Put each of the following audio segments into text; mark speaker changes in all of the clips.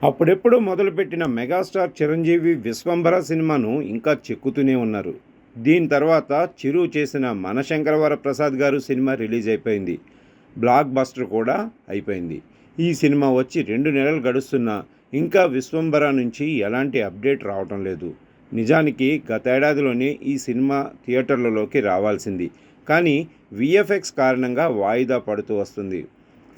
Speaker 1: అప్పుడెప్పుడు మొదలుపెట్టిన మెగాస్టార్ చిరంజీవి విశ్వంభర సినిమాను ఇంకా చెక్కుతూనే ఉన్నారు. దీని తర్వాత చిరు చేసిన మనశంకరవర ప్రసాద్ గారు సినిమా రిలీజ్ అయిపోయింది. బ్లాక్ బస్టర్ కూడా అయిపోయింది. ఈ సినిమా వచ్చి 2 నెలలు గడుస్తున్నా ఇంకా విశ్వంభర నుంచి ఎలాంటి అప్డేట్ రావటం లేదు. నిజానికి గతేడాదిలోనే ఈ సినిమా థియేటర్లలోకి రావాల్సింది. కానీ విఎఫ్ఎక్స్ కారణంగా వాయిదా పడుతూ వస్తుంది.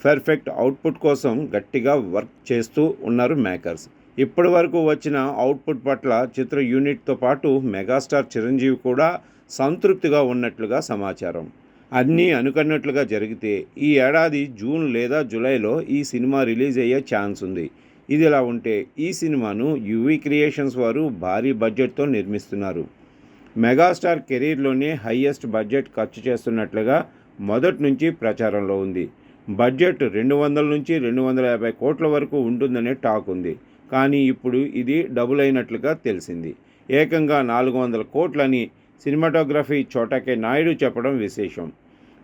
Speaker 1: పర్ఫెక్ట్ అవుట్పుట్ కోసం గట్టిగా వర్క్ చేస్తూ ఉన్నారు మేకర్స్. ఇప్పటి వరకు వచ్చిన అవుట్పుట్ పట్ల చిత్ర యూనిట్తో పాటు మెగాస్టార్ చిరంజీవి కూడా సంతృప్తిగా ఉన్నట్లుగా సమాచారం. అన్నీ అనుకున్నట్లుగా జరిగితే ఈ ఏడాది జూన్ లేదా జూలైలో ఈ సినిమా రిలీజ్ అయ్యే ఛాన్స్ ఉంది. ఇదిలా ఉంటే ఈ సినిమాను యువి క్రియేషన్స్ వారు భారీ బడ్జెట్తో నిర్మిస్తున్నారు. మెగాస్టార్ కెరీర్లోనే హయ్యెస్ట్ బడ్జెట్ ఖర్చు చేస్తున్నట్లుగా మొదటి నుంచి ప్రచారంలో ఉంది. బడ్జెట్ 200 నుంచి 250 కోట్ల వరకు ఉంటుందనే టాక్ ఉంది. కానీ ఇప్పుడు ఇది డబుల్ అయినట్లుగా తెలిసింది. ఏకంగా 400 కోట్లని సినిమాటోగ్రఫీ చోటకే నాయుడు చెప్పడం విశేషం.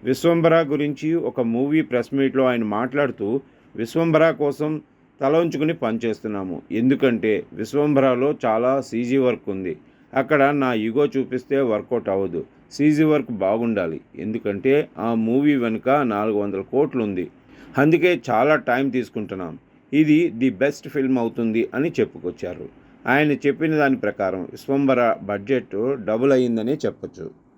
Speaker 1: విశ్వంభర గురించి ఒక మూవీ ప్రెస్ మీట్లో ఆయన మాట్లాడుతూ, విశ్వంభర కోసం తల ఉంచుకుని పనిచేస్తున్నాము. ఎందుకంటే విశ్వంభరలో చాలా సీజీ వర్క్ ఉంది. అక్కడ నా ఈగో చూపిస్తే వర్కౌట్ అవ్వదు. సీజీ వర్క్ బాగుండాలి. ఎందుకంటే ఆ మూవీ వెనుక 400 కోట్లు ఉంది. అందుకే చాలా టైం తీసుకుంటున్నాం. ఇది ది బెస్ట్ ఫిల్మ్ అవుతుంది అని చెప్పుకొచ్చారు. ఆయన చెప్పిన దాని ప్రకారం విశ్వంభర బడ్జెట్ డబుల్ అయ్యిందనే చెప్పొచ్చు.